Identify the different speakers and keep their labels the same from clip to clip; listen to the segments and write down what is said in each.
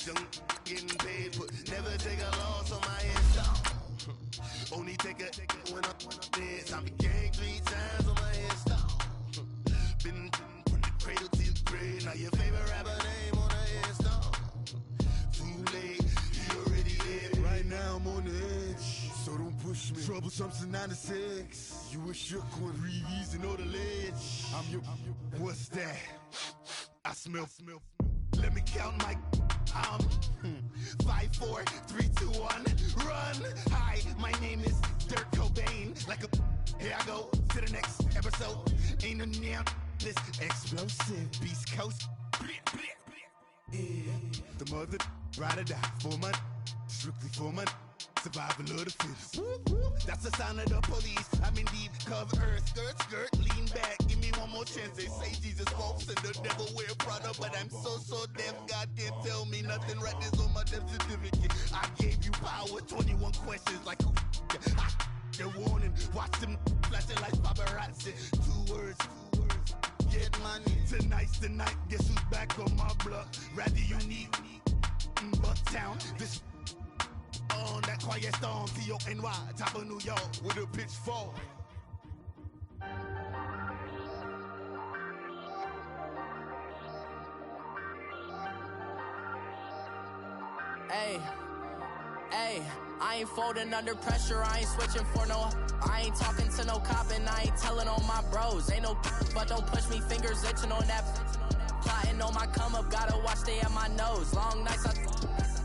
Speaker 1: Young getting paid, but never take a loss on my headstone. Only take a when I'm dead. I be gang 3 times on my headstone. Been from the cradle to the grave. Now your favorite rapper name on a headstone. Too late, you already dead. Right now I'm on the edge, so don't push me. Troublesome to 96. You a shook one, breathe and know the ledge. I'm your, what's that? I smell. Let me count my 5, 4, 3, 2, 1, run. Hi, my name is Dirk Cobain. Like a, here I go to the next episode. Ain't no damn this explosive Beast Coast. Yeah, the mother ride or die for my, strictly for my. Survival of the fittest. That's the sound of the police. I'm in deep cover earth. Skirt, lean back. Give me one more chance. They say Jesus walks and the devil wear Prada, but I'm so deaf. God can't tell me nothing. Right this on my death certificate. I gave you power. 21 questions like who the warning. Watch them flashing like paparazzi. 2 words. Get money. Tonight's the night. Guess who's back on my block? Rather unique. Bucktown. This on that quiet storm, T-O-N-Y, top of New York, with a pitchfork.
Speaker 2: Hey, I ain't folding under pressure, I ain't switching for no. I ain't talking to no cop and I ain't telling on my bros. Ain't no but don't push me, fingers itching on that. Plotting on my come up, gotta watch stay at my nose. Long nights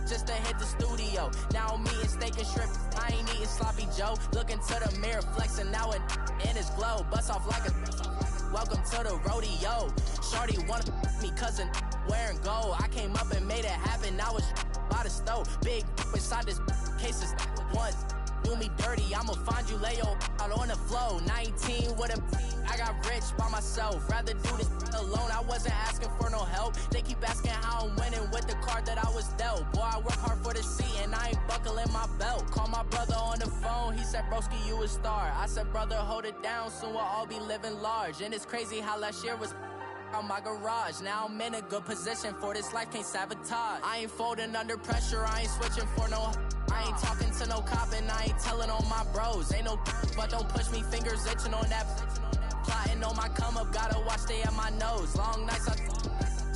Speaker 2: just to hit the studio. Now I'm eating steak and shrimp. I ain't eating sloppy Joe. Looking to the mirror, flexing now and in his glow. Bust off like a welcome to the rodeo. Shorty wanna me cousin wearing gold. I came up and made it happen. I was by the stove. Big inside this cases once. Do me dirty, I'ma find you, lay your out on the floor. 19 with a I got rich by myself. Rather do this alone, I wasn't asking for no help. They keep asking how I'm winning with the card that I was dealt. Boy, I work hard for the seat and I ain't buckling my belt. Call my brother on the phone, he said, broski, you a star. I said, brother, hold it down, soon we'll all be living large. And it's crazy how last year was on my garage. Now I'm in a good position for this life, can't sabotage. I ain't folding under pressure, I ain't switching for no. I ain't talking to no cop and I ain't telling on my bros. Ain't no but don't push me, fingers itching on that. Plotting on my come up, gotta watch stay at my nose. Long nights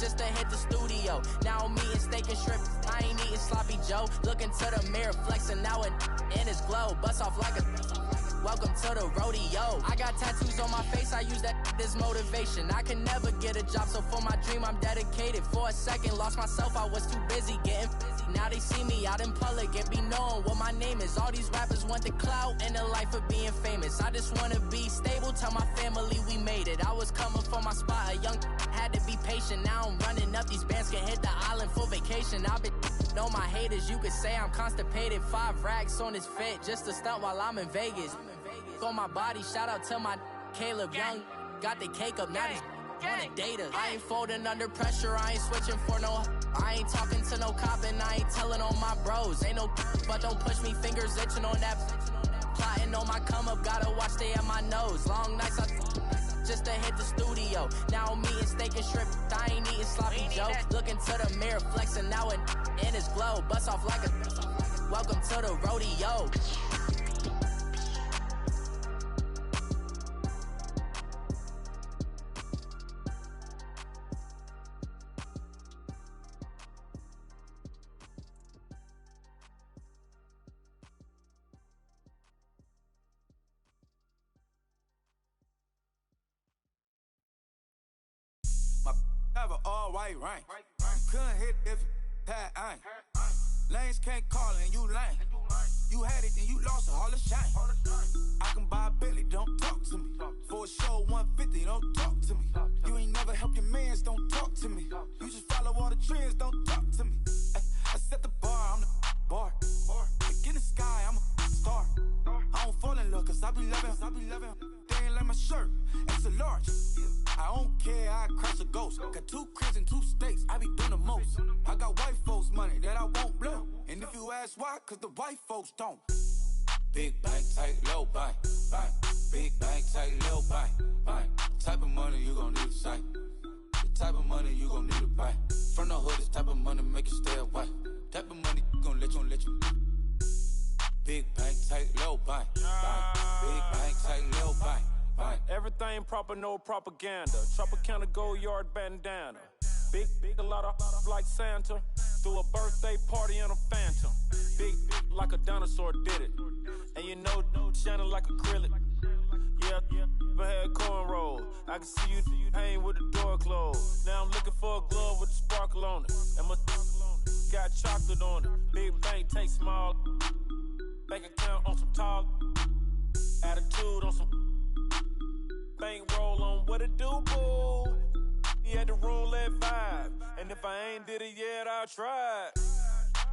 Speaker 2: just to hit the studio. Now I'm eating steak and shrimp, I ain't eating sloppy Joe. Looking to the mirror, flexing now and in his glow. Bust off like a welcome to the rodeo. I got tattoos on my face, I use that as motivation. I can never get a job, so for my dream I'm dedicated. For a second, lost myself, I was too busy getting busy. Now they see me out in public and be knowing what my name is. All these rappers want the clout and the life of being famous. I just wanna be stable, tell my family we made it. I was coming for my spot, a young had to be patient. Now I'm running up, these bands can hit the island for vacation. I've been know my haters, you could say I'm constipated. 5 racks on his fit, just to stunt while I'm in Vegas. On my body, shout out to my Caleb Young. Got the cake up, now he's on a data. I ain't folding under pressure, I ain't switching for no. I ain't talking to no cop and I ain't telling on my bros. Ain't no but don't push me, fingers itching on that. Plotting on my come up, gotta watch stay at my nose. Long nights just to hit the studio. Now I'm eating steak and shrimp, I ain't eating sloppy Joe. Looking to the mirror, flexing now and in his glow. Bust off like a welcome to the rodeo.
Speaker 3: Have an all-white rank. Couldn't hit if you had ain't. Lanes can't call and you lame. You had it and you lost all the shine. I can buy a Billy, don't talk to me. For a show 150, don't talk to me. You ain't never helped your mans, don't talk to me. You just follow all the trends, don't talk to me. I set the bar, I'm the bar. Look in the sky, I'm a star. I don't fall in love cause I be loving. They ain't like my shirt, it's a large. I don't care, I crush a ghost. Got 2 cribs and 2 states, I be doing the most. I got white folks money that I won't blow. And if you ask why, cause the white folks don't. Big bank, tight, low bank, bank. Big bank, tight, low bank, bank. Type of money you gon' need a sight. The type of money you gon' need to buy. From the hood, this type of money make you stay away.
Speaker 4: ain't proper, no propaganda. Tropicana Gold Yard bandana. Big, a lot of like Santa. Threw a birthday party in a phantom. Big like a dinosaur did it. And you know, shining like acrylic. Yeah, but had cornrow. I can see you hang with the door closed. Now I'm looking for a glove with a sparkle on it. And my got chocolate on it. Big bank take small. Bank account on some talk. Attitude on some bank roll on what it do, boo. He had the roulette vibe. And if I ain't did it yet, I'll try.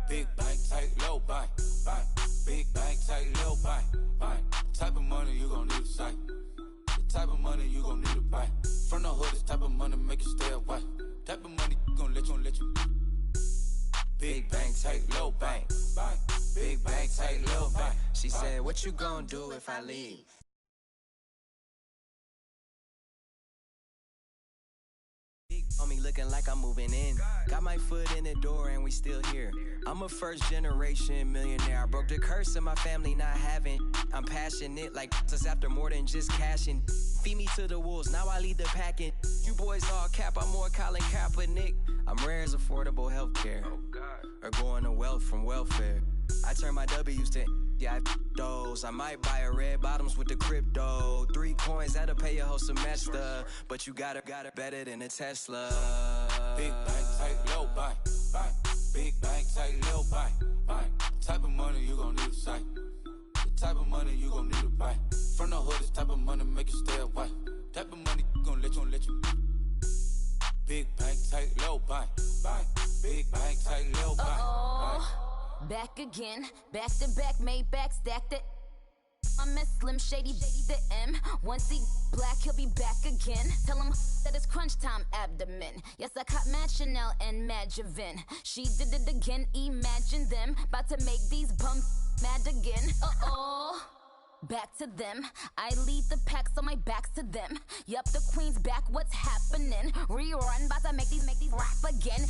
Speaker 3: Big bank, tight, low bank, bank. Big bank, tight, low bank, bank. Type of money you gon' need to sight. The type of money you gon' need to buy. From the hood, this type of money make you stay away. Type of money gon' let you. Big bank, tight, low bank, bank. Big bank, tight, low bank.
Speaker 2: She said, what you gon' do if I leave? On me looking like I'm moving in. Got my foot in the door and we still here. I'm a first generation millionaire. I broke the curse of my family not having. I'm passionate like us after more than just cashing. Feed me to the wolves, now I lead the packing. You boys all cap, I'm more Colin Kaepernick. I'm rare as affordable healthcare. Or going to wealth from welfare. I turn my W's to those. I might buy a red bottoms with the crypto. 3 coins, that'll pay your whole semester. But you got it better than a Tesla.
Speaker 3: Big bank, tight, low bank, bank. Big bank, tight, low bank, bank. Type of money you gon' need to sight. The type of money you gon' need to buy. From the hood, this type of money make you stay away. Type of money gon' let you. Big bank, tight, low bank, bank. Big bank, tight, low bank, bank.
Speaker 5: Back again, back to back, made back, stacked it. I'm a Slim Shady, the M. Once he black, he'll be back again. Tell him that it's crunch time abdomen. Yes, I caught Mad Chanel and Mad Javin. She did it again, imagine them. About to make these bums mad again. Back to them. I lead the pack, so my back's to them. Yup, the queen's back, what's happening? Rerun, about to make these rap again.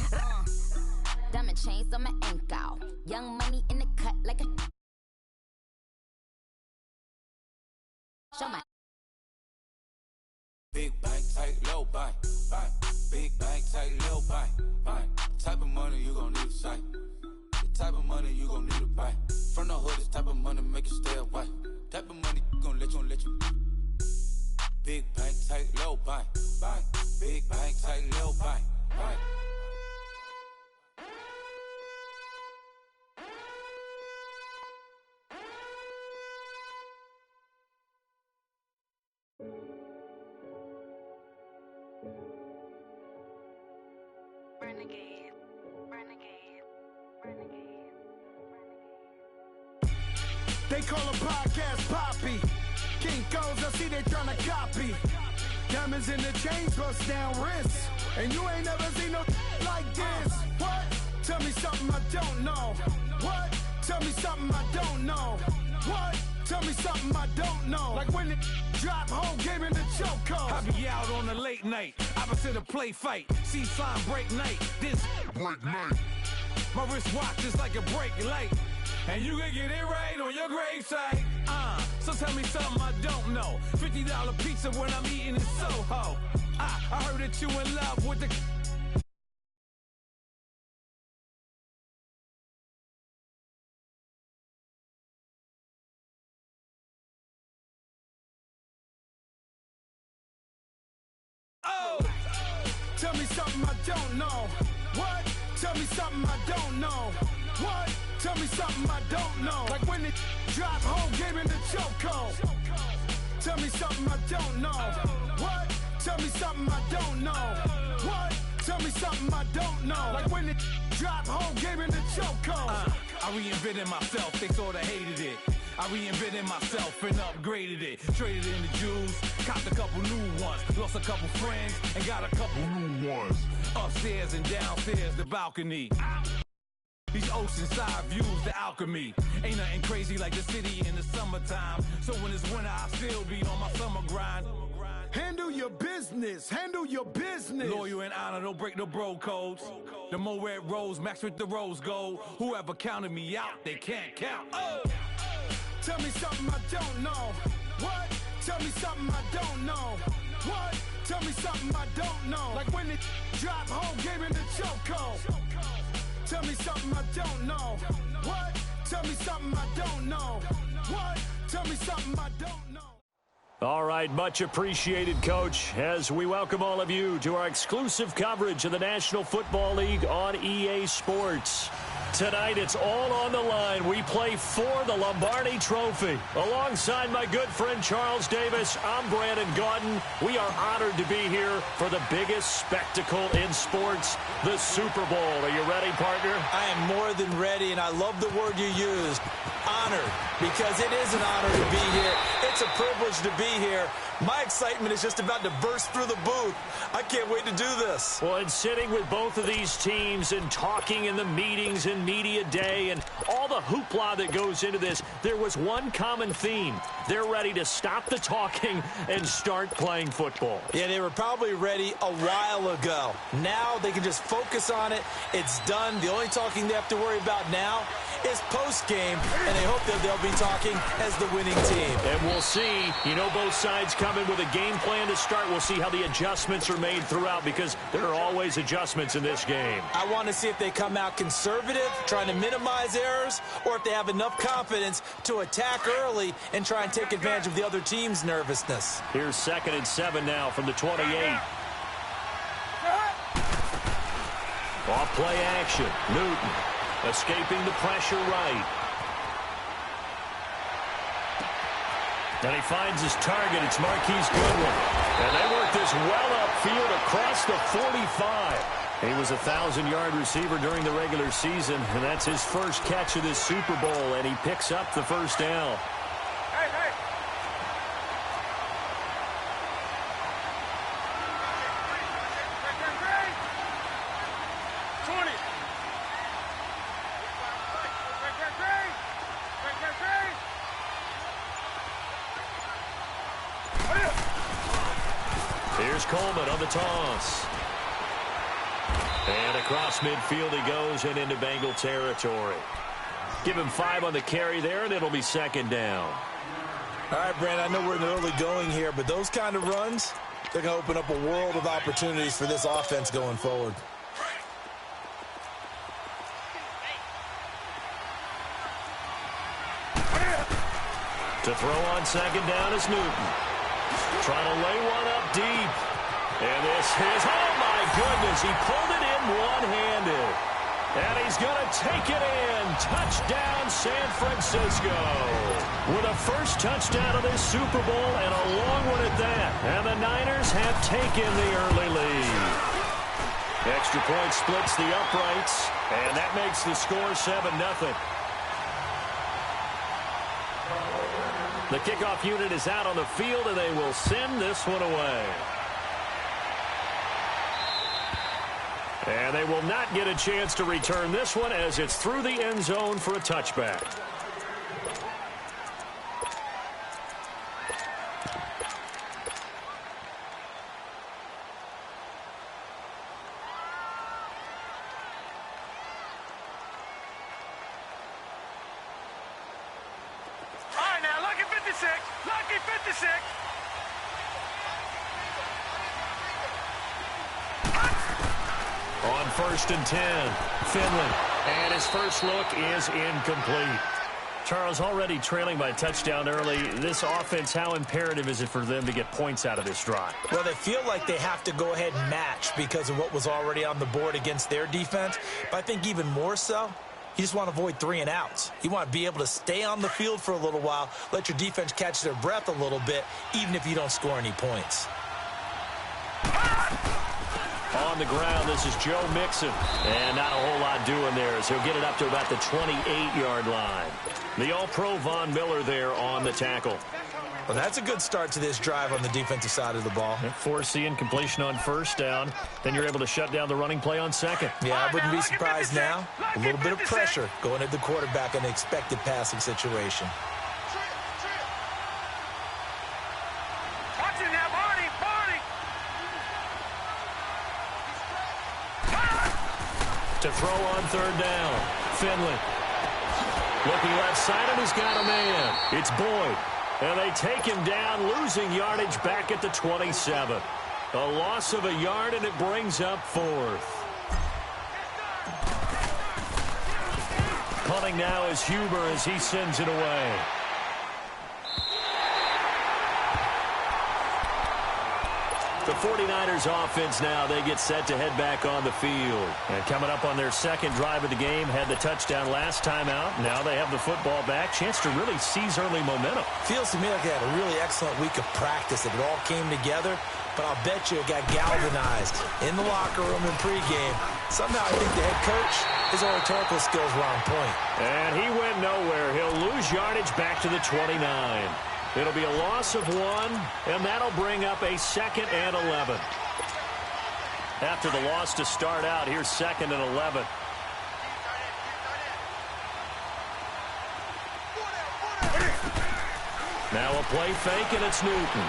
Speaker 5: Diamond chains on my ankle. Young money in the cut like a. Show my.
Speaker 3: Big bank, tight, low bank, bank. Big bank, tight, low bank, bank. Type of money you gon' need to sight. The type of money you gon' need to buy. From the hood, this type of money make you stay away. Type of money gon' let you. Big bank, tight, low bank, bank. Big bank, tight, low bank, bank.
Speaker 1: They call a podcast Poppy. Kinkos, I see they tryna copy. Diamonds in the chains, bust down wrists. And you ain't never seen no like this. What? Tell me something I don't know. What? Tell me something I don't know. What? Tell me something I don't know. Like when it drop, whole game in the chokehold.
Speaker 6: I be out on a late night, opposite a play fight. See sign break night, this break night. My wristwatch is like a brake light. And you can get it right on your gravesite. So tell me something I don't know. $50 pizza when I'm eating in Soho. I heard that you in love with the.
Speaker 1: Oh! Tell me something I don't know. What? Tell me something I don't know. What? Tell me something I don't know. Like when it drop, whole game in the chokehold. Tell me something I don't know. What? Tell me something I don't know. What? Tell me something I don't know. Like when it drop, whole game in the chokehold.
Speaker 6: I reinvented myself, they sorta hated it. I reinvented myself and upgraded it. Traded in the Jews, copped a couple new ones. Lost a couple friends and got a couple new ones. Upstairs and downstairs, the balcony. These oceanside views, the alchemy. Ain't nothing crazy like the city in the summertime. So when it's winter, I still be on my summer grind.
Speaker 1: Handle your business, handle your business.
Speaker 6: Loyal and honor, don't break the bro codes. The Moet Rose, max with the rose gold. Whoever counted me out, they can't count. Oh!
Speaker 1: Tell me something I don't know. What? Tell me something I don't know.
Speaker 7: What? Tell me something I don't know. Like when it drop home, gave him the chokehold. Tell me something I don't know. What? Tell me something I don't know. What? Tell me something I don't know.
Speaker 8: All right, much appreciated, Coach, as we welcome all of you to our exclusive coverage of the National Football League on EA Sports. Tonight, it's all on the line. We play for the Lombardi Trophy. Alongside my good friend Charles Davis, I'm Brandon Gaudin. We are honored to be here for the biggest spectacle in sports, the Super Bowl. Are you ready, partner?
Speaker 9: I am more than ready, and I love the word you used, honored, because it is an honor to be here. It's a privilege to be here. My excitement is just about to burst through the booth. I can't wait to do this.
Speaker 8: Well, and sitting with both of these teams and talking in the meetings and media day and all the hoopla that goes into this, there was one common theme. They're ready to stop the talking and start playing football.
Speaker 9: Yeah, they were probably ready a while ago. Now they can just focus on it. It's done. The only talking they have to worry about now is post-game, and they hope that they'll be talking as the winning team.
Speaker 8: And we'll see. You know, both sides come in with a game plan to start. We'll see how the adjustments are made throughout, because there are always adjustments in this game.
Speaker 9: I want to see if they come out conservative, trying to minimize errors, or if they have enough confidence to attack early and try and take advantage of the other team's nervousness.
Speaker 8: Here's 2nd and 7 now from the 28. Off play action. Newton escaping the pressure right. And he finds his target. It's Marquise Goodwin. And they work this well upfield across the 45. He was a 1,000-yard receiver during the regular season, and that's his first catch of this Super Bowl, and he picks up the first down. Here's Coleman on the toss. And across midfield he goes and into Bengal territory. Give him 5 on the carry there, and it'll be 2nd down.
Speaker 9: All right, Brandon, I know we're in the early going here, but those kind of runs, they're going to open up a world of opportunities for this offense going forward.
Speaker 8: To throw on 2nd down is Newton. Trying to lay one up deep. And this is, oh my goodness, he pulled it in one-handed. And he's going to take it in. Touchdown, San Francisco. With a first touchdown of this Super Bowl, and a long one at that. And the Niners have taken the early lead. Extra point splits the uprights, and that makes the score 7-0. The kickoff unit is out on the field, and they will send this one away. And they will not get a chance to return this one, as it's through the end zone for a touchback.
Speaker 7: Lucky 56.
Speaker 8: On 1st and 10, Finley. And his first look is incomplete. Charles, already trailing by a touchdown early. This offense, how imperative is it for them to get points out of this drive?
Speaker 9: Well, they feel like they have to go ahead and match because of what was already on the board against their defense. But I think even more so, you just want to avoid 3 and outs. You want to be able to stay on the field for a little while, let your defense catch their breath a little bit, even if you don't score any points.
Speaker 8: On the ground, this is Joe Mixon. And not a whole lot doing there, as he'll get it up to about the 28-yard line. The All-Pro Von Miller there on the tackle.
Speaker 9: Well, that's a good start to this drive on the defensive side of the ball.
Speaker 8: Force the incompletion on 1st down. Then you're able to shut down the running play on 2nd.
Speaker 9: Yeah, I wouldn't be surprised now. A little bit of pressure going at the quarterback in the expected passing situation.
Speaker 7: Watch it now, Barney.
Speaker 8: To throw on 3rd down, Finley. Looking left side, and he's got a man. It's Boyd. And they take him down, losing yardage back at the 27. A loss of a yard, and it brings up 4th. Punting now is Huber as he sends it away. The 49ers offense now, they get set to head back on the field. And coming up on their second drive of the game, had the touchdown last time out. Now they have the football back. Chance to really seize early momentum.
Speaker 9: Feels to me like they had a really excellent week of practice. It all came together, but I'll bet you it got galvanized in the locker room in pregame. Somehow I think the head coach, his rhetorical skills were on point.
Speaker 8: And he went nowhere. He'll lose yardage back to the 29. It'll be a loss of 1, and that'll bring up a 2nd and 11. After the loss to start out, here's 2nd and 11. Now a play fake, and it's Newton.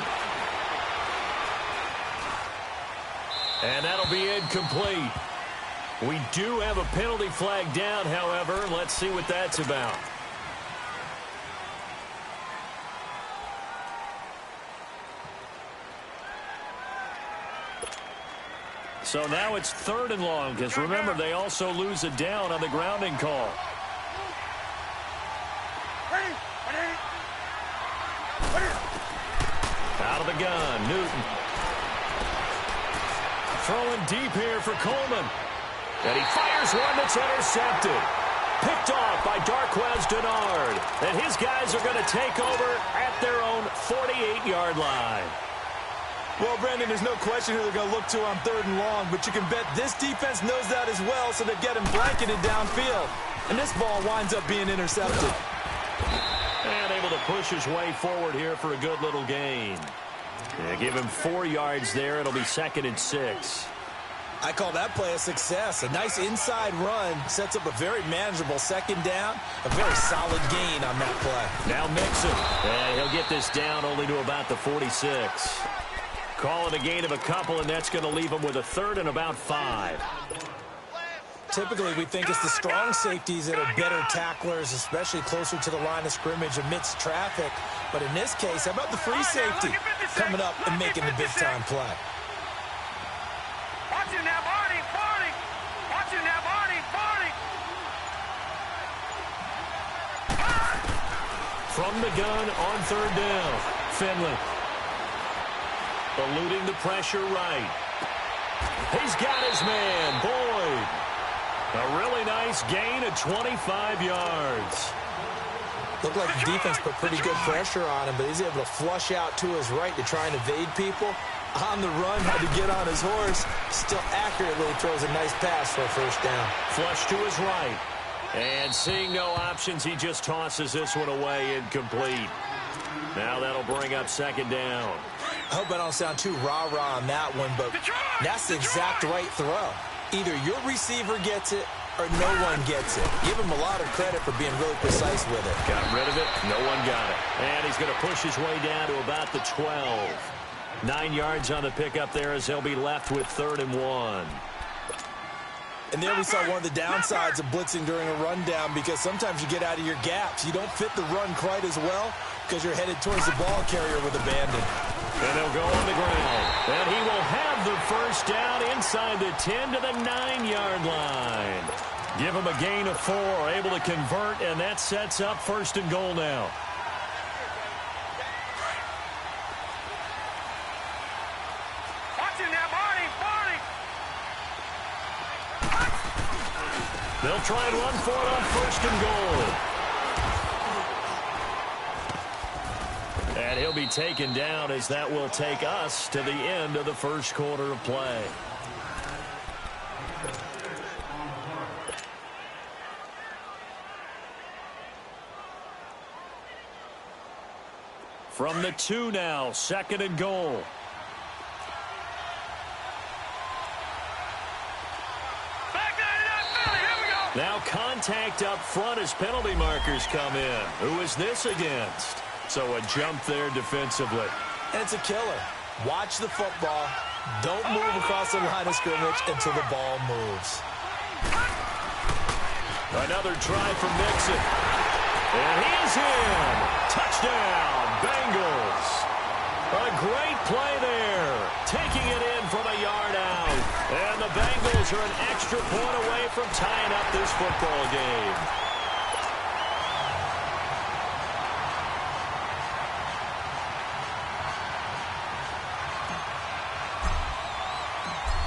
Speaker 8: And that'll be incomplete. We do have a penalty flag down, however. Let's see what that's about. So now it's 3rd and long, because remember, they also lose a down on the grounding call. Out of the gun, Newton. Throwing deep here for Coleman. And he fires one that's intercepted. Picked off by Darqueze Dennard. And his guys are going to take over at their own 48-yard line.
Speaker 9: Well, Brandon, there's no question who they're going to look to on 3rd and long, but you can bet this defense knows that as well, so they get him blanketed downfield. And this ball winds up being intercepted.
Speaker 8: And able to push his way forward here for a good little gain. Yeah, give him 4 yards there. It'll be 2nd and 6.
Speaker 9: I call that play a success. A nice inside run sets up a very manageable 2nd down. A very solid gain on that play.
Speaker 8: Now Mixon. And he'll get this down only to about the 46. Call it a gain of a couple, and that's going to leave him with a 3rd and about 5.
Speaker 9: Typically, we think it's the strong safeties that are better tacklers, especially closer to the line of scrimmage amidst traffic. But in this case, how about the free safety coming up and making the big-time play?
Speaker 7: Watching that body, 40. Watching that body, 40.
Speaker 8: From the gun on 3rd down, Finley. Eluding the pressure right. He's got his man, Boyd. A really nice gain of 25 yards.
Speaker 9: Looked like the defense put pretty good pressure on him, but he's able to flush out to his right to try and evade people. On the run, had to get on his horse. Still accurately throws a nice pass for a 1st down.
Speaker 8: Flush to his right. And seeing no options, he just tosses this one away incomplete. Now that'll bring up 2nd down.
Speaker 9: I hope I don't sound too rah-rah on that one, but that's the exact right throw. Either your receiver gets it or no one gets it. Give him a lot of credit for being really precise with it.
Speaker 8: Got rid of it. No one got it. And he's going to push his way down to about the 12. 9 yards on the pickup there as they'll be left with 3rd and 1.
Speaker 9: And there we saw one of the downsides of blitzing during a rundown, because sometimes you get out of your gaps. You don't fit the run quite as well because you're headed towards the ball carrier with abandon.
Speaker 8: And they'll go on the ground. And he will have the 1st down inside the 10 to the 9-yard line. Give him a gain of 4, able to convert, and that sets up 1st and goal now.
Speaker 7: Watching that body, 40.
Speaker 8: They'll try and run for it on 1st and goal. And he'll be taken down as that will take us to the end of the 1st quarter of play. From the 2 now, 2nd and goal. Now contact up front as penalty markers come in. Who is this against? So a jump there defensively.
Speaker 9: And it's a killer. Watch the football. Don't move across the line of scrimmage until the ball moves.
Speaker 8: Another try from Mixon. And he is in. Touchdown, Bengals. A great play there. Taking it in from a yard out. And the Bengals are an extra point away from tying up this football game.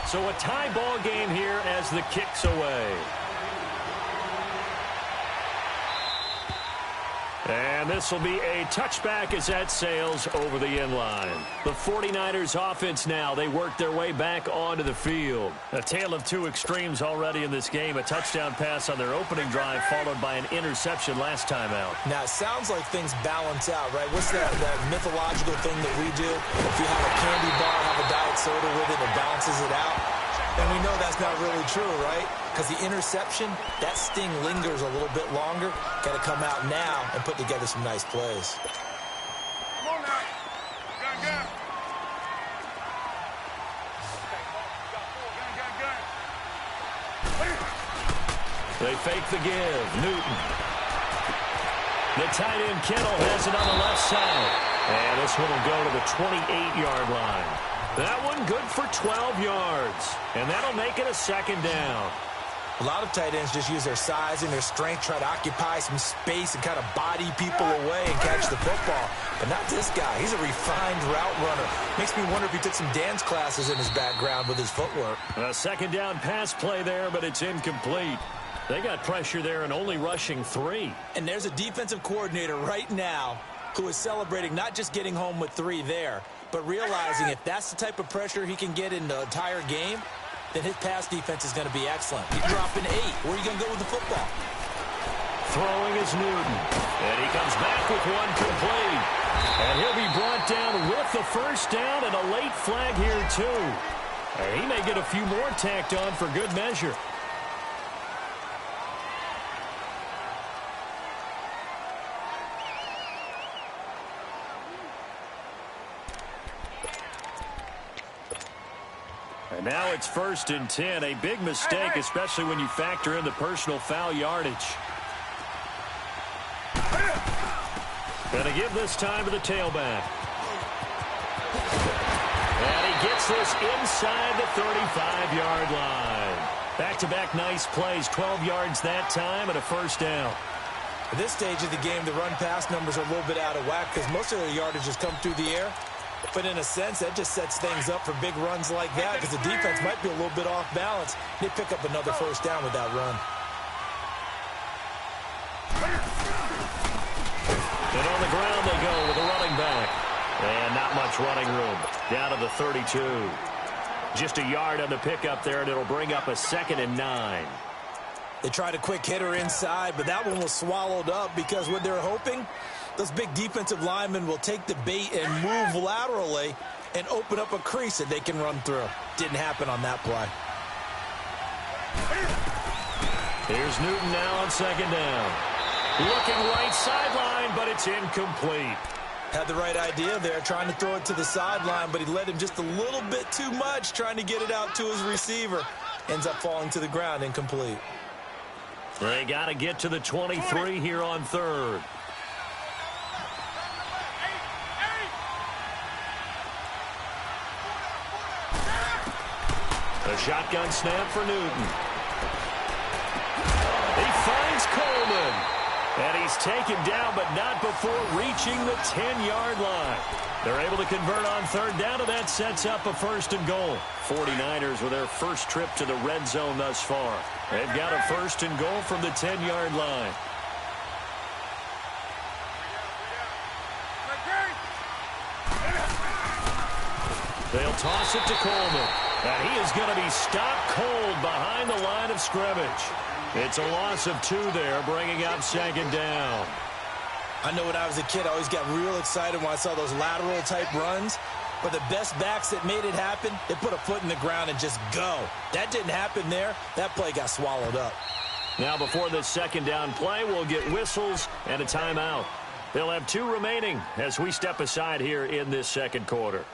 Speaker 8: So a tie ball game here as the kick's away. And this will be a touchback as that sails over the end line. The 49ers offense now, they work their way back onto the field. A tale of two extremes already in this game. A touchdown pass on their opening drive followed by an interception last time out.
Speaker 9: Now, it sounds like things balance out, right? What's that mythological thing that we do? If you have a candy bar, have a diet soda with it, it balances it out. And we know that's not really true, right? Because the interception, that sting lingers a little bit longer. Got to come out now and put together some nice plays.
Speaker 7: Come on now. Gun.
Speaker 8: They fake the give. Newton. The tight end Kittle has it on the left side. And this one will go to the 28-yard line. That one good for 12 yards. And that'll make it a second down.
Speaker 9: A lot of tight ends just use their size and their strength, try to occupy some space and kind of body people away and catch the football. But not this guy. He's a refined route runner. Makes me wonder if he took some dance classes in his background with his footwork.
Speaker 8: A second down pass play there, but it's incomplete. They got pressure there and only rushing 3.
Speaker 9: And there's a defensive coordinator right now who is celebrating not just getting home with 3 there, but realizing if that's the type of pressure he can get in the entire game, then his pass defense is going to be excellent. He's dropping 8. Where are you going to go with the football?
Speaker 8: Throwing is Newton. And he comes back with one complete. And he'll be brought down with the first down and a late flag here, too. And he may get a few more tacked on for good measure. And now it's 1st and 10. A big mistake, especially when you factor in the personal foul yardage. Gonna give this time to the tailback. And he gets this inside the 35-yard line. Back-to-back nice plays, 12 yards that time and a first down.
Speaker 9: At this stage of the game, the run-pass numbers are a little bit out of whack because most of the yardage has come through the air. But in a sense, that just sets things up for big runs like that because the defense might be a little bit off balance. They pick up another first down with that run.
Speaker 8: And on the ground they go with a running back. And not much running room. Down to the 32. Just a yard on the pickup there, and it'll bring up a 2nd and 9.
Speaker 9: They tried a quick hitter inside, but that one was swallowed up because what they're hoping, those big defensive linemen will take the bait and move laterally and open up a crease that they can run through. Didn't happen on that play.
Speaker 8: Here's Newton now on 2nd down. Looking right sideline, but it's incomplete.
Speaker 9: Had the right idea there, trying to throw it to the sideline, but he led him just a little bit too much, trying to get it out to his receiver. Ends up falling to the ground, incomplete.
Speaker 8: They got to get to the 23 here on 3rd. A shotgun snap for Newton. He finds Coleman. And he's taken down, but not before reaching the 10-yard line. They're able to convert on 3rd down, and that sets up a 1st and goal. 49ers with their first trip to the red zone thus far. They've got a 1st and goal from the 10-yard line. They'll toss it to Coleman. And he is going to be stopped cold behind the line of scrimmage. It's a loss of 2 there, bringing up 2nd down.
Speaker 9: I know when I was a kid, I always got real excited when I saw those lateral-type runs. But the best backs that made it happen, they put a foot in the ground and just go. That didn't happen there. That play got swallowed up.
Speaker 8: Now before this 2nd down play, we'll get whistles and a timeout. They'll have 2 remaining as we step aside here in this 2nd quarter.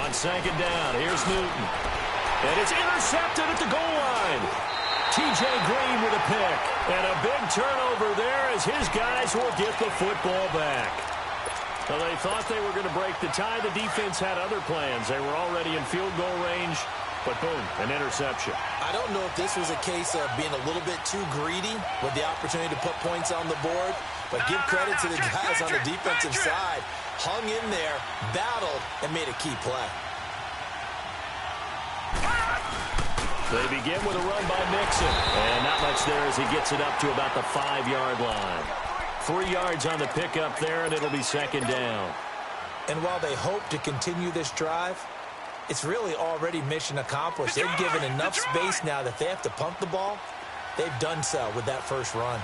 Speaker 8: On second down, here's Newton. And it's intercepted at the goal line. T.J. Green with a pick. And a big turnover there as his guys will get the football back. Well, they thought they were going to break the tie. The defense had other plans. They were already in field goal range. But boom, an interception.
Speaker 9: I don't know if this was a case of being a little bit too greedy with the opportunity to put points on the board. But give credit to the guys on the defensive side. Hung in there, battled, and made a key play.
Speaker 8: They begin with a run by Mixon. And not much there as he gets it up to about the 5-yard line. 3 yards on the pickup there, and it'll be second down.
Speaker 9: And while they hope to continue this drive, it's really already mission accomplished. They've given enough space now that they have to pump the ball. They've done so with that first run.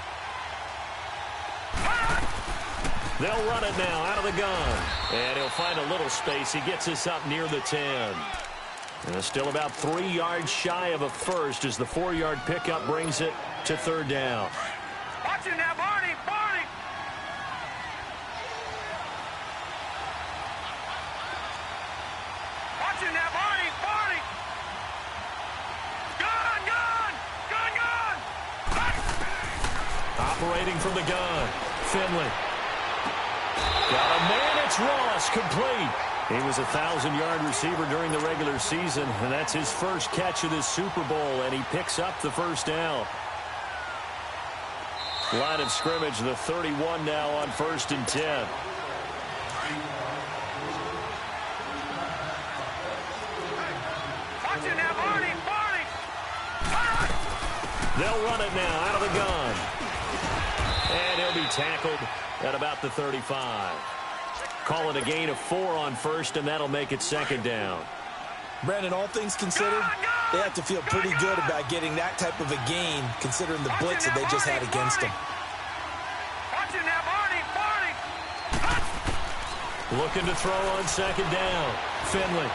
Speaker 8: They'll run it now out of the gun. And he'll find a little space. He gets us up near the 10. And still about 3 yards shy of a first as the 4-yard pickup brings it to third down.
Speaker 10: Watch it now, Barney! Barney! Watch it now, Barney! Barney! Gun! Gun! Gun! Gun!
Speaker 8: Operating from the gun. Finley. Got a man, it's Ross, complete. He was a 1,000-yard receiver during the regular season, and that's his first catch of this Super Bowl, and he picks up the first down. Line of scrimmage, the 31 now on 1st and 10.
Speaker 10: Watch it now, Barney! Barney!
Speaker 8: They'll run it now out of the gun. And he'll be tackled at about the 35. Call it a gain of 4 on first, and that'll make it second down.
Speaker 9: Brandon, all things considered, they have to feel pretty good about getting that type of a gain, considering the blitz that they just had against them.
Speaker 10: Watch it now, Barney! Barney!
Speaker 8: Looking to throw on second down. Finley.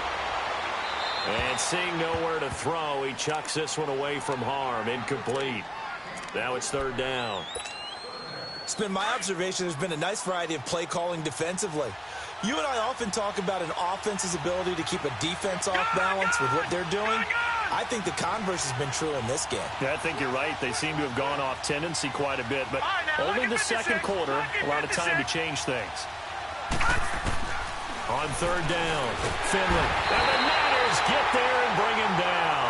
Speaker 8: And seeing nowhere to throw, he chucks this one away from harm. Incomplete. Now it's third down.
Speaker 9: It's been my observation there's been a nice variety of play calling defensively. You and I often talk about an offense's ability to keep a defense off balance with what they're doing. I think the converse has been true in this game.
Speaker 11: Yeah, I think you're right. They seem to have gone off tendency quite a bit, but only the second quarter, a lot of time to change things.
Speaker 8: On third down, Finley. And the Niners get there and bring him down.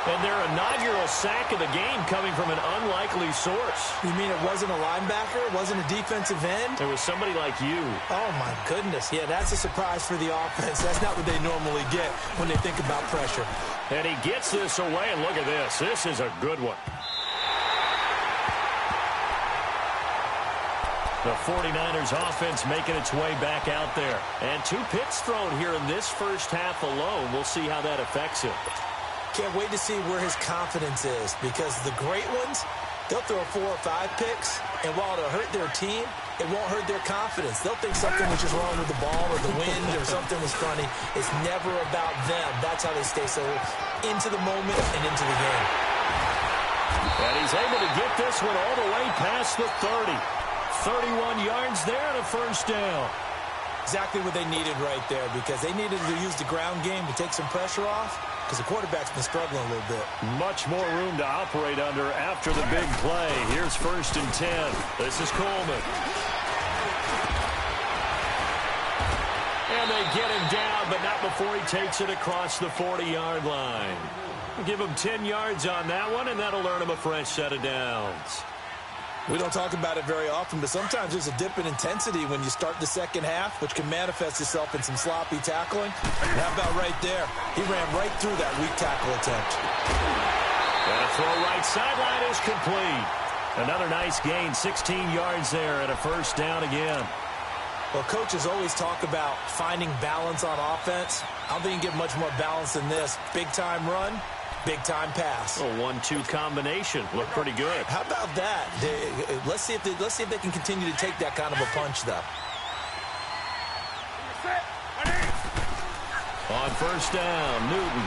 Speaker 8: And their inaugural sack of the game coming from an unlikely source.
Speaker 9: You mean it wasn't a linebacker? It wasn't a defensive end?
Speaker 8: It was somebody like you.
Speaker 9: Oh, my goodness. Yeah, that's a surprise for the offense. That's not what they normally get when they think about pressure.
Speaker 8: And he gets this away, and look at this. This is a good one. The 49ers offense making its way back out there. And 2 picks thrown here in this first half alone. We'll see how that affects him.
Speaker 9: Can't wait to see where his confidence is, because the great ones, they'll throw 4 or 5 picks, and while it'll hurt their team, it won't hurt their confidence. They'll think something was just wrong with the ball or the wind or something was funny. It's never about them. That's how they stay so into the moment and into the game.
Speaker 8: And he's able to get this one all the way past the 30. 31 yards there and a first down.
Speaker 9: Exactly what they needed right there, because they needed to use the ground game to take some pressure off, because the quarterback's been struggling a little bit.
Speaker 8: Much more room to operate under after the big play. Here's 1st and 10. This is Coleman. And they get him down, but not before he takes it across the 40-yard line. Give him 10 yards on that one, and that'll earn him a fresh set of downs.
Speaker 9: We don't talk about it very often, but sometimes there's a dip in intensity when you start the second half, which can manifest itself in some sloppy tackling. And how about right there? He ran right through that weak tackle attempt.
Speaker 8: And a throw right sideline is complete. Another nice gain, 16 yards there, and a first down again.
Speaker 9: Well, coaches always talk about finding balance on offense. I don't think you can get much more balance than this. Big-time run, big-time pass.
Speaker 8: A 1-2 combination. Looked pretty good.
Speaker 9: How about that? Let's see if they can continue to take that kind of a punch, though.
Speaker 8: On first down, Newton.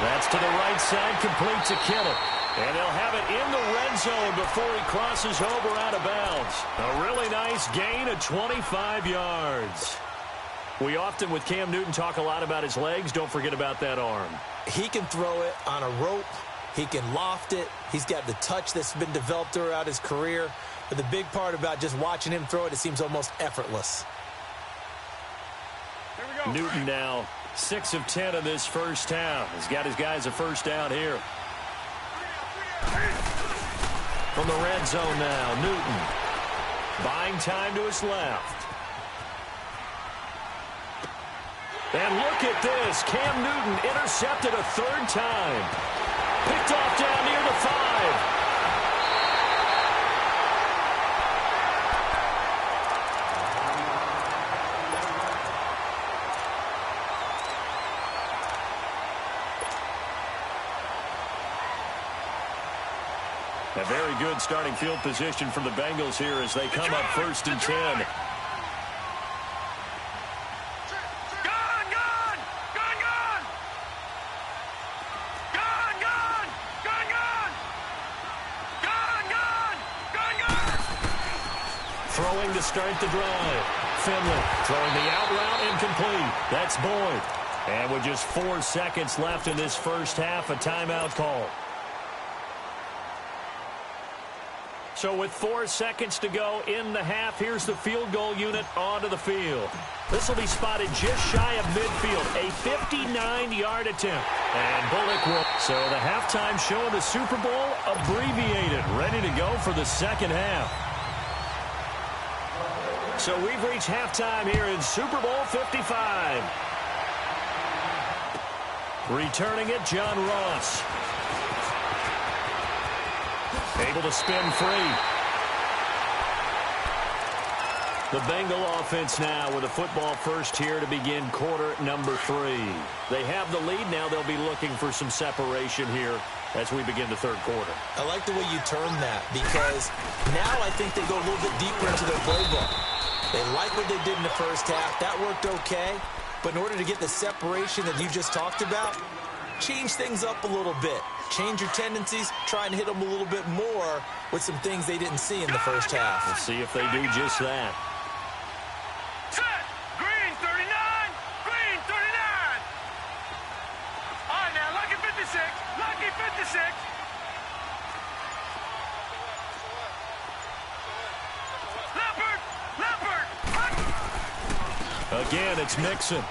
Speaker 8: That's to the right side, complete to Kittle. And they'll have it in the red zone before he crosses over out of bounds. A really nice gain of 25 yards. We often, with Cam Newton, talk a lot about his legs. Don't forget about that arm.
Speaker 9: He can throw it on a rope. He can loft it. He's got the touch that's been developed throughout his career. But the big part about just watching him throw it, it seems almost effortless.
Speaker 8: Newton now 6 of 10 in this first half. He's got his guys a first down here. From the red zone now, Newton buying time to his left. And look at this. Cam Newton intercepted a third time. Picked off down near the 5. A very good starting field position for the Bengals here as they come up 1st and 10. Throwing to start the drive. Finley throwing the out route incomplete. That's Boyd. And with just 4 seconds left in this first half, a timeout call. So with 4 seconds to go in the half, here's the field goal unit onto the field. This will be spotted just shy of midfield, a 59-yard attempt. And Bullock will. So the halftime show of the Super Bowl abbreviated, ready to go for the second half. So we've reached halftime here in Super Bowl 55. Returning it, John Ross. Able to spin free. The Bengal offense now with a football first here to begin quarter number 3. They have the lead now. They'll be looking for some separation here as we begin the third quarter.
Speaker 9: I like the way you term that because now I think they go a little bit deeper into their playbook. They like what they did in the first half. That worked okay. But in order to get the separation that you just talked about, change things up a little bit. Change your tendencies, try and hit them a little bit more with some things they didn't see in the first half.
Speaker 8: We'll see if they do just that.
Speaker 10: Set! Green 39! Green 39! All right, now, lucky 56. Lucky 56. Leopard! Leopard!
Speaker 8: Again, it's Mixon.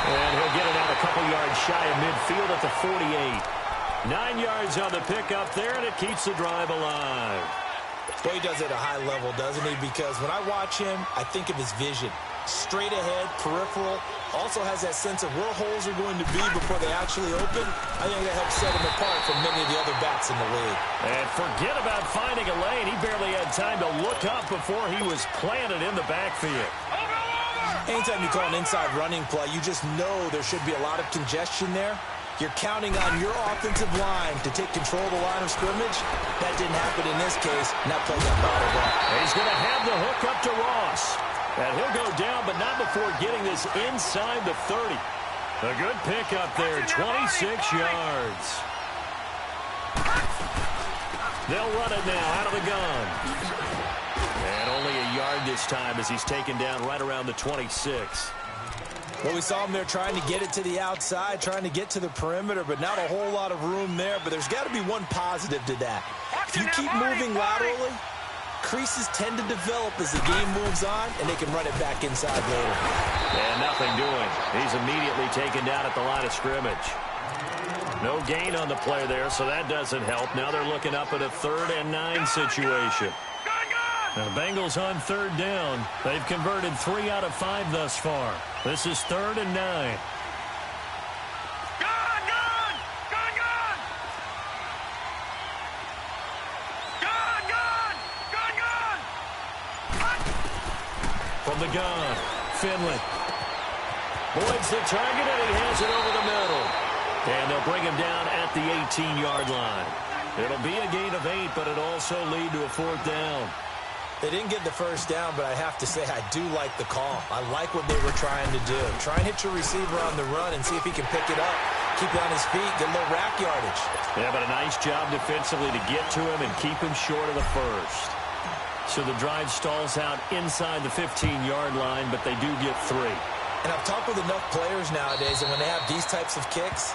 Speaker 8: And he'll get it out a couple yards shy of midfield at the 48. 9 yards on the pickup there, and it keeps the drive alive.
Speaker 9: Boy, he does it at a high level, doesn't he? Because when I watch him, I think of his vision. Straight ahead, peripheral. Also has that sense of where holes are going to be before they actually open. I think that helps set him apart from many of the other backs in the league.
Speaker 8: And forget about finding a lane. He barely had time to look up before he was planted in the backfield.
Speaker 9: Anytime you call an inside running play, you just know there should be a lot of congestion there. You're counting on your offensive line to take control of the line of scrimmage. That didn't happen in this case, and that play got bottled up.
Speaker 8: He's going to have the hook up to Ross. And he'll go down, but not before getting this inside the 30. A good pickup there, 26 yards. They'll run it now out of the gun. And only a yard this time as he's taken down right around the 26.
Speaker 9: Well, we saw him there trying to get it to the outside, trying to get to the perimeter, but not a whole lot of room there. But there's got to be one positive to that. If you keep moving laterally, creases tend to develop as the game moves on, and they can run it back inside later.
Speaker 8: And nothing doing. He's immediately taken down at the line of scrimmage. No gain on the play there, so that doesn't help. Now they're looking up at a 3rd and 9 situation. Now, the Bengals on 3rd down. They've converted 3 out of 5 thus far. This is 3rd and 9. From the gun, Finley. Boyd's the target, and he has it over the middle. And they'll bring him down at the 18-yard line. It'll be a gain of 8, but it'll also lead to a 4th down.
Speaker 9: They didn't get the first down, but I have to say I do like the call. I like what they were trying to do. Try and hit your receiver on the run and see if he can pick it up. Keep it on his feet, get a little rack yardage.
Speaker 8: Yeah, but a nice job defensively to get to him and keep him short of the first. So the drive stalls out inside the 15-yard line, but they do get 3.
Speaker 9: And I've talked with enough players nowadays, and when they have these types of kicks,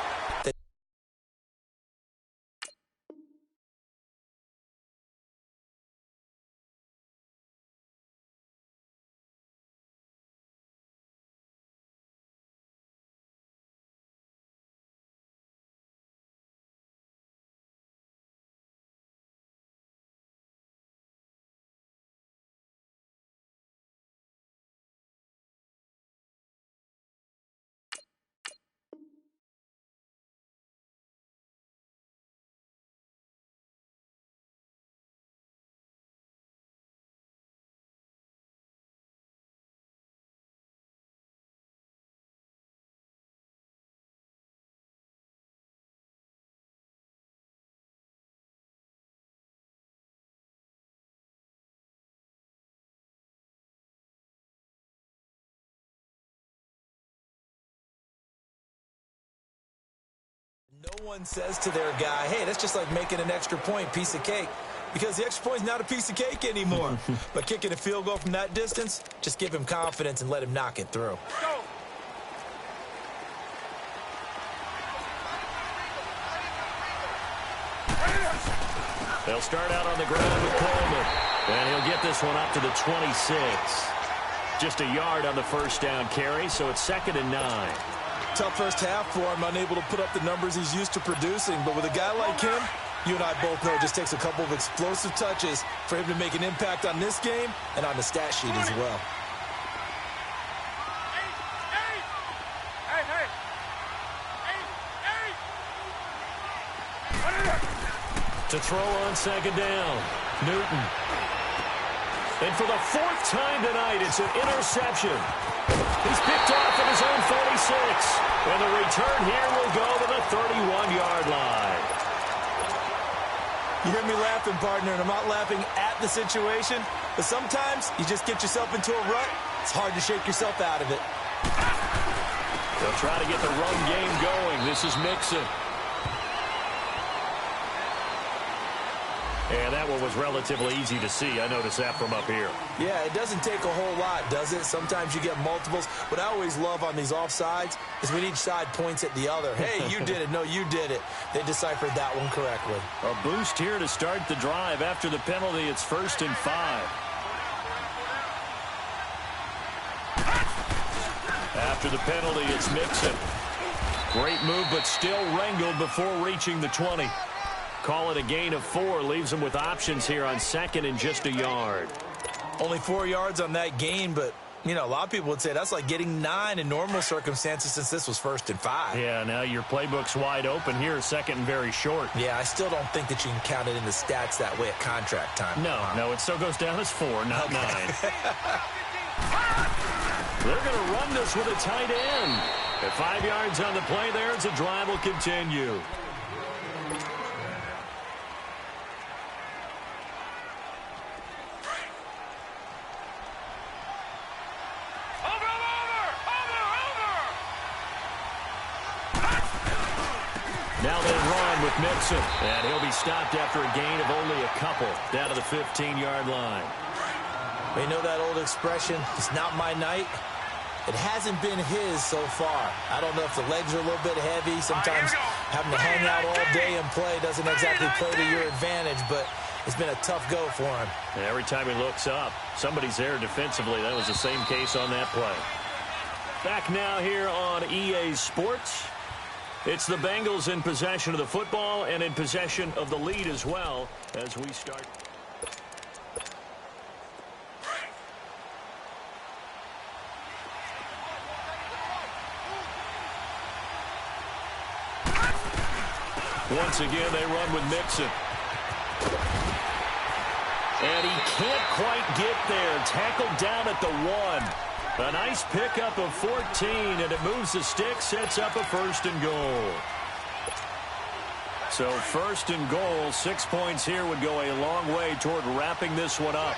Speaker 9: no one says to their guy, hey, that's just like making an extra point, piece of cake. Because the extra point is not a piece of cake anymore. But kicking a field goal from that distance, just give him confidence and let him knock it through. Go.
Speaker 8: They'll start out on the ground with Coleman. And he'll get this one up to the 26. Just a yard on the first down carry, so it's 2nd and 9.
Speaker 9: Tough first half for him, unable to put up the numbers he's used to producing. But with a guy like him, you and I both know it just takes a couple of explosive touches for him to make an impact on this game and on the stat sheet as well.
Speaker 8: To throw on 2nd down, Newton. And for the 4th time tonight, it's an interception. He's picked off at his own 46. And the return here will go to the 31-yard line.
Speaker 9: You hear me laughing, partner, and I'm not laughing at the situation, but sometimes you just get yourself into a rut. It's hard to shake yourself out of it.
Speaker 8: They'll try to get the run game going. This is Mixon. And that one was relatively easy to see. I noticed that from up here.
Speaker 9: Yeah, it doesn't take a whole lot, does it? Sometimes you get multiples. What I always love on these offsides is when each side points at the other. Hey, you did it. No, you did it. They deciphered that one correctly.
Speaker 8: A boost here to start the drive. After the penalty, it's 1st and 5. After the penalty, it's Mixon. Great move, but still wrangled before reaching the 20. Call it a gain of 4. Leaves them with options here on 2nd and just a yard.
Speaker 9: Only 4 yards on that gain, but, you know, a lot of people would say that's like getting 9 in normal circumstances since this was 1st and 5.
Speaker 8: Yeah, now your playbook's wide open here, 2nd and very short.
Speaker 9: Yeah, I still don't think that you can count it in the stats that way at contract time.
Speaker 8: No, it still goes down as 4, not 9. They're going to run this with a tight end. At 5 yards on the play there, the drive will continue. Now they run with Mixon, and he'll be stopped after a gain of only a couple down to the 15-yard line.
Speaker 9: You know that old expression, it's not my night? It hasn't been his so far. I don't know if the legs are a little bit heavy. Sometimes having to hang out all day and play doesn't exactly play to your advantage, but it's been a tough go for him.
Speaker 8: And every time he looks up, somebody's there defensively. That was the same case on that play. Back now here on EA Sports. It's the Bengals in possession of the football and in possession of the lead as well as we start. Once again, they run with Mixon. And he can't quite get there. Tackled down at the 1. A nice pickup of 14, and it moves the stick, sets up a 1st and goal. So 1st and goal, 6 points here would go a long way toward wrapping this one up.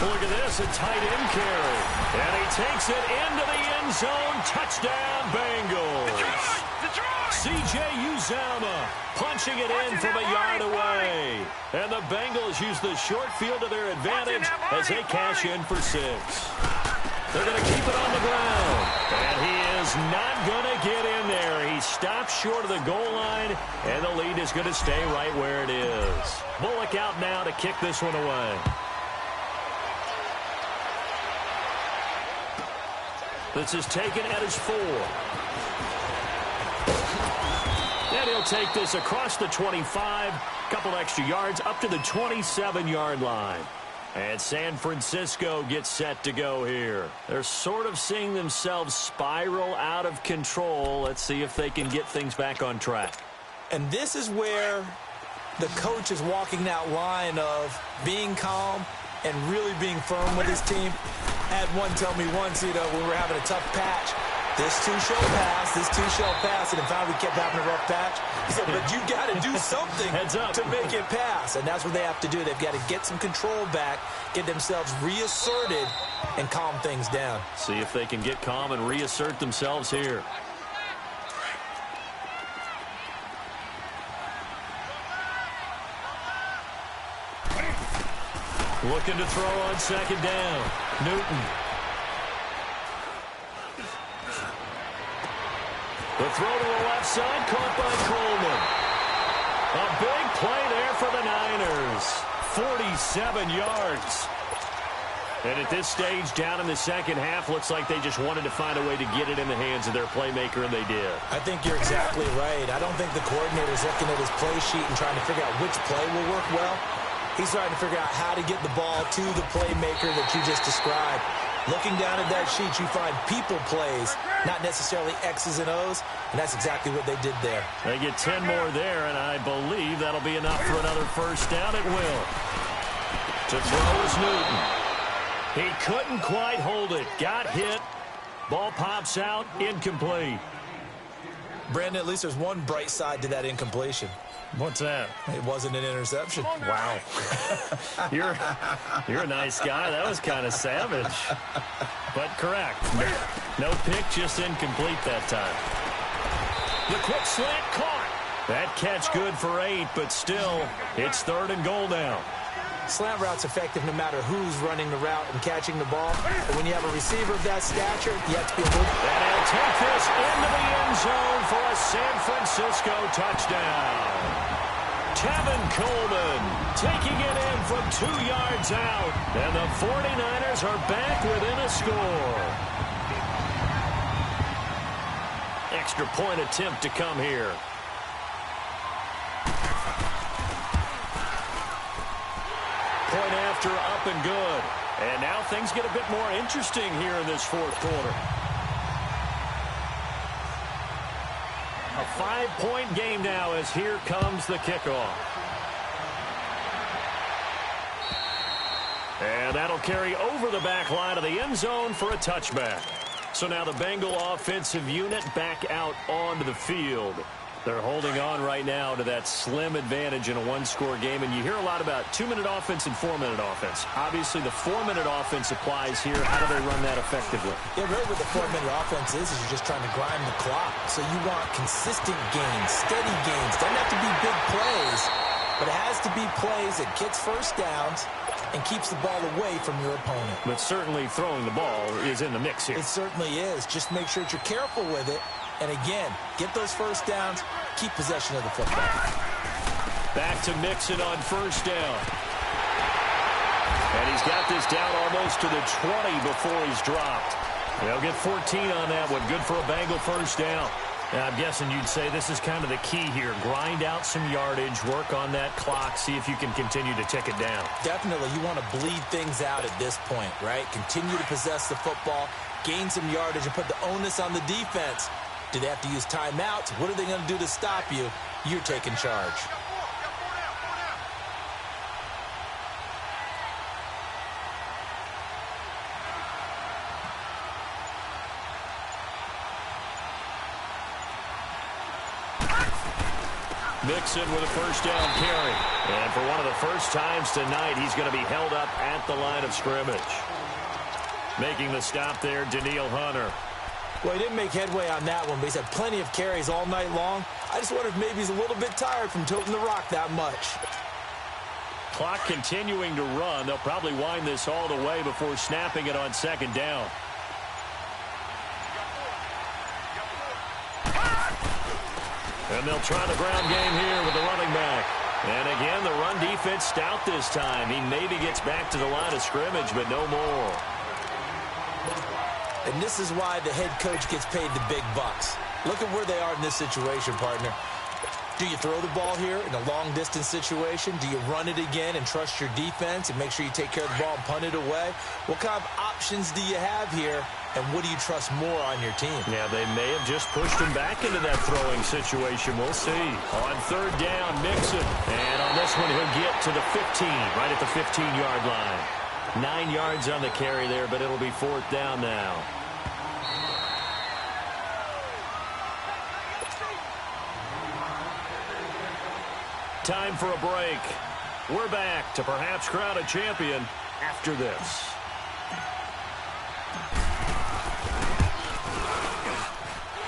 Speaker 8: Look at this, a tight end carry. And he takes it into the end zone. Touchdown, Bengals. C.J. Uzomah punching it in from a yard away. And the Bengals use the short field to their advantage as they cash in for 6. They're going to keep it on the ground. And he is not going to get in there. He stops short of the goal line, and the lead is going to stay right where it is. Bullock out now to kick this one away. This is taken at his 4. And he'll take this across the 25, couple extra yards up to the 27-yard line. And San Francisco gets set to go here. They're sort of seeing themselves spiral out of control. Let's see if they can get things back on track.
Speaker 9: And this is where the coach is walking that line of being calm and really being firm with his team. I had one tell me once, when we were having a tough patch, this too shall pass, this too shall pass, and in fact we kept having a rough patch. He said, but you got to do something to make it pass, and that's what they have to do. They've got to get some control back, get themselves reasserted, and calm things down.
Speaker 8: See if they can get calm and reassert themselves here. Looking to throw on second down. Newton. The throw to the left side, caught by Coleman. A big play there for the Niners. 47 yards. And at this stage, down in the second half, looks like they just wanted to find a way to get it in the hands of their playmaker, and they did.
Speaker 9: I think you're exactly right. I don't think the coordinator's looking at his play sheet and trying to figure out which play will work well. He's trying to figure out how to get the ball to the playmaker that you just described. Looking down at that sheet, you find people plays, not necessarily X's and O's, and that's exactly what they did there.
Speaker 8: They get 10 more there, and I believe that'll be enough for another first down. It will. To throw is Newton. He couldn't quite hold it. Got hit. Ball pops out. Incomplete.
Speaker 9: Brandon, at least there's one bright side to that incompletion.
Speaker 8: What's that?
Speaker 9: It wasn't an interception.
Speaker 8: Wow. You're a nice guy. That was kind of savage. But correct. No pick, just incomplete that time. The quick slant caught. That catch good for 8, but still, it's 3rd and goal now.
Speaker 9: Slant route's effective no matter who's running the route and catching the ball. But when you have a receiver of that stature, you have to be a little...
Speaker 8: And he'll take this into the end zone for a San Francisco touchdown. Tevin Coleman taking it in from 2 yards out. And the 49ers are back within a score. Extra point attempt to come here. Point after, up and good. And now things get a bit more interesting here in this 4th quarter. A 5-point game now as here comes the kickoff. And that'll carry over the back line of the end zone for a touchback. So now the Bengal offensive unit back out onto the field. They're holding on right now to that slim advantage in a 1-score game. And you hear a lot about 2-minute offense and 4-minute offense. Obviously, the 4-minute offense applies here. How do they run that effectively?
Speaker 9: Yeah, really what the 4-minute offense is you're just trying to grind the clock. So you want consistent gains, steady gains. Doesn't have to be big plays, but it has to be plays that gets first downs and keeps the ball away from your opponent.
Speaker 8: But certainly throwing the ball is in the mix here.
Speaker 9: It certainly is. Just make sure that you're careful with it. And again, get those first downs, keep possession of the football.
Speaker 8: Back to Mixon on first down. And he's got this down almost to the 20 before he's dropped. They'll get 14 on that one. Good for a Bengal first down. And I'm guessing you'd say this is kind of the key here. Grind out some yardage, work on that clock, see if you can continue to tick it down.
Speaker 9: Definitely. You want to bleed things out at this point, right? Continue to possess the football, gain some yardage, and put the onus on the defense. Do they have to use timeouts? What are they going to do to stop you? You're taking charge.
Speaker 8: Mixon with a first down carry. And for one of the first times tonight, he's going to be held up at the line of scrimmage. Making the stop there, Danielle Hunter.
Speaker 9: Well, he didn't make headway on that one, but he's had plenty of carries all night long. I just wonder if maybe he's a little bit tired from toting the rock that much.
Speaker 8: Clock continuing to run. They'll probably wind this all the way before snapping it on second down. And they'll try the ground game here with the running back. And again, the run defense stout this time. He maybe gets back to the line of scrimmage, but no more.
Speaker 9: And this is why the head coach gets paid the big bucks. Look at where they are in this situation, partner. Do you throw the ball here in a long-distance situation? Do you run it again and trust your defense and make sure you take care of the ball and punt it away? What kind of options do you have here, and what do you trust more on your team?
Speaker 8: Yeah, they may have just pushed him back into that throwing situation. We'll see. On third down, Mixon. And on this one, he'll get to the 15, right at the 15-yard line. 9 yards on the carry there, but it'll be fourth down now. Time for a break. We're back to perhaps crown a champion after this.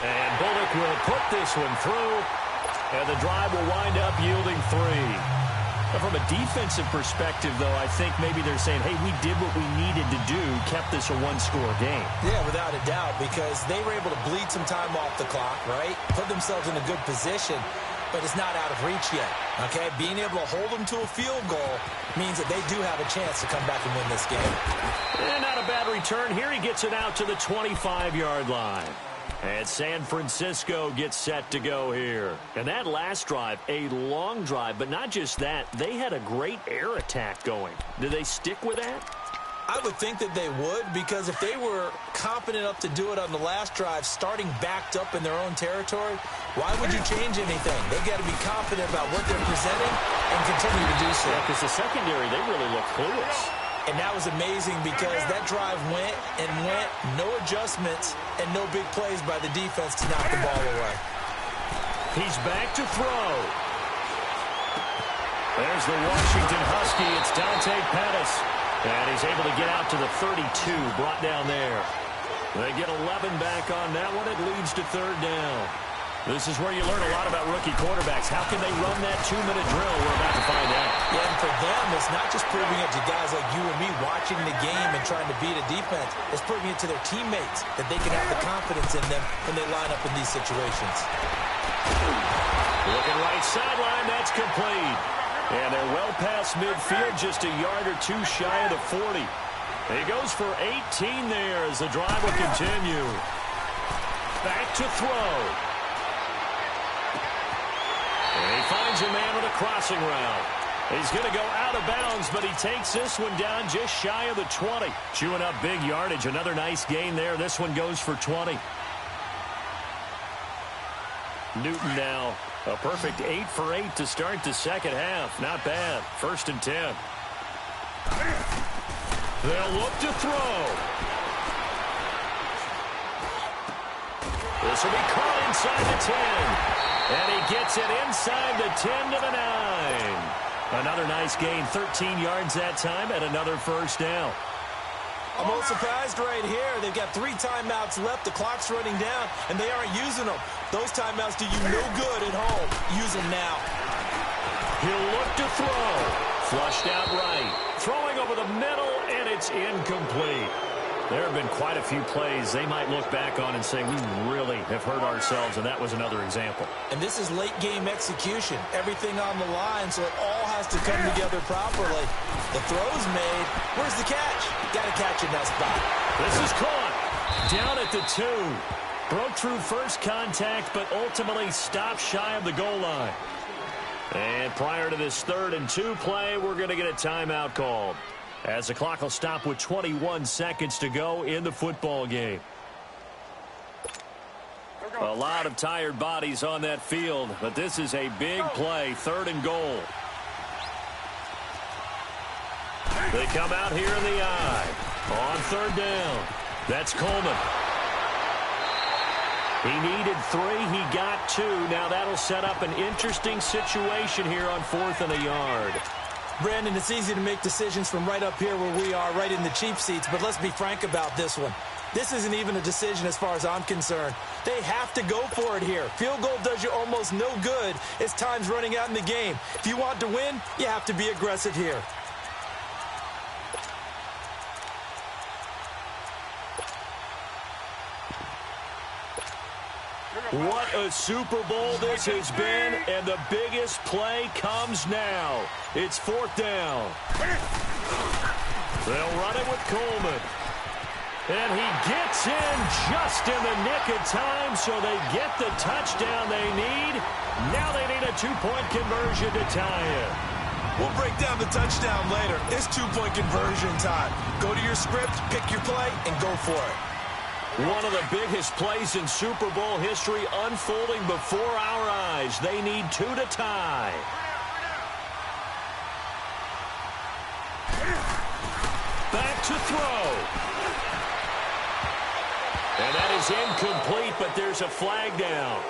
Speaker 8: And Bullock will put this one through, and the drive will wind up yielding 3. Now, from a defensive perspective, though, I think maybe they're saying, hey, we did what we needed to do, kept this a one-score game.
Speaker 9: Yeah, without a doubt, because they were able to bleed some time off the clock, right? Put themselves in a good position, but it's not out of reach yet, okay? Being able to hold them to a field goal means that they do have a chance to come back and win this game.
Speaker 8: And not a bad return here. He gets it out to the 25-yard line. And San Francisco gets set to go here. And that last drive, a long drive, but not just that. They had a great air attack going. Do they stick with that?
Speaker 9: I would think that they would, because if they were confident enough to do it on the last drive, starting backed up in their own territory, why would you change anything? They've got to be confident about what they're presenting and continue to do so.
Speaker 8: Because the secondary, they really look clueless.
Speaker 9: And that was amazing because that drive went and went, no adjustments and no big plays by the defense to knock the ball away.
Speaker 8: He's back to throw. There's the Washington Husky. It's Dante Pettis. And he's able to get out to the 32, brought down there. They get 11 back on that one. It leads to third down. This is where you learn a lot about rookie quarterbacks. How can they run that 2-minute drill? We're about to find out.
Speaker 9: Yeah, and for them, it's not just proving it to guys like you and me watching the game and trying to beat a defense. It's proving it to their teammates that they can have the confidence in them when they line up in these situations.
Speaker 8: Looking right sideline, that's complete. And they're well past midfield, just a yard or two shy of the 40. He goes for 18 there as the drive will continue. Back to throw. And he finds a man on a crossing route. He's going to go out of bounds, but he takes this one down just shy of the 20. Chewing up big yardage. Another nice gain there. This one goes for 20. Newton now. A perfect 8 for 8 to start the second half. Not bad. 1st and 10. They'll look to throw. This will be caught inside the 10. And he gets it inside the 10 to the 9. Another nice gain. 13 yards that time and another first down.
Speaker 9: I'm a little surprised right here. They've got 3 timeouts left. The clock's running down, and they aren't using them. Those timeouts do you no good at home. Use them now.
Speaker 8: He'll look to throw. Flushed out right. Throwing over the middle, and it's incomplete. There have been quite a few plays they might look back on and say, we really have hurt ourselves, and that was another example.
Speaker 9: And this is late-game execution. Everything on the line, so it all has to come together properly. The throw's made. Where's the catch? Got to catch in that spot.
Speaker 8: This is caught. Down at the 2. Broke through first contact, but ultimately stopped shy of the goal line. And prior to this 3rd and 2 play, we're going to get a timeout called, as the clock will stop with 21 seconds to go in the football game. A lot of tired bodies on that field, but this is a big play, 3rd and goal. They come out here in the eye. On 3rd down. That's Coleman. He needed 3. He got 2. Now that'll set up an interesting situation here on 4th and a yard.
Speaker 9: Brandon, it's easy to make decisions from right up here where we are, right in the cheap seats, but let's be frank about this one. This isn't even a decision as far as I'm concerned. They have to go for it here. Field goal does you almost no good as time's running out in the game. If you want to win, you have to be aggressive here.
Speaker 8: What a Super Bowl this has been, and the biggest play comes now. It's 4th down. They'll run it with Coleman. And he gets in just in the nick of time, so they get the touchdown they need. Now they need a 2-point conversion to tie it.
Speaker 9: We'll break down the touchdown later. It's 2-point conversion time. Go to your script, pick your play, and go for it.
Speaker 8: One of the biggest plays in Super Bowl history unfolding before our eyes. They need 2 to tie. Back to throw. And that is incomplete, but there's a flag down.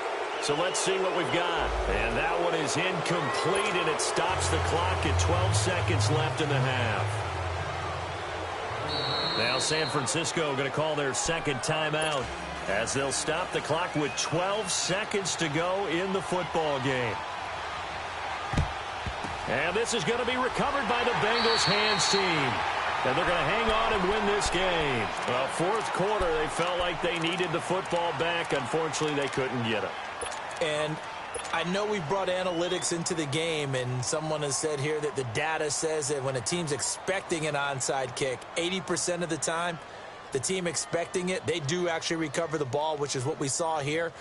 Speaker 8: So let's see what we've got. And that one is incomplete, and it stops the clock at 12 seconds left in the half. Now San Francisco going to call their second timeout as they'll stop the clock with 12 seconds to go in the football game. And this is going to be recovered by the Bengals hands team. And they're going to hang on and win this game. Well, 4th quarter, they felt like they needed the football back. Unfortunately, they couldn't get it.
Speaker 9: And I know we brought analytics into the game, and someone has said here that the data says that when a team's expecting an onside kick, 80% of the time, the team expecting it, they do actually recover the ball, which is what we saw here.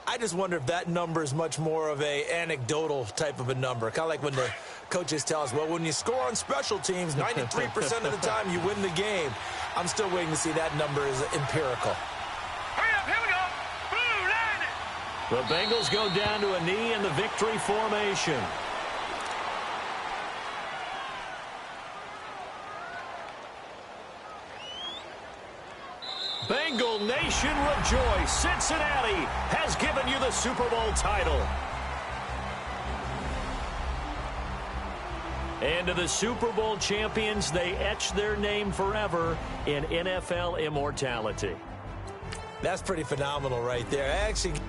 Speaker 9: I just wonder if that number is much more of a anecdotal type of a number. Kind of like when the coaches tell us, well, when you score on special teams, 93% of the time you win the game. I'm still waiting to see that number is empirical.
Speaker 10: Hurry up, here we go. Blue, land it.
Speaker 8: The Bengals go down to a knee in the victory formation. Bengal Nation rejoice. Cincinnati has given you the Super Bowl title. And to the Super Bowl champions, they etch their name forever in NFL immortality.
Speaker 9: That's pretty phenomenal right there. Actually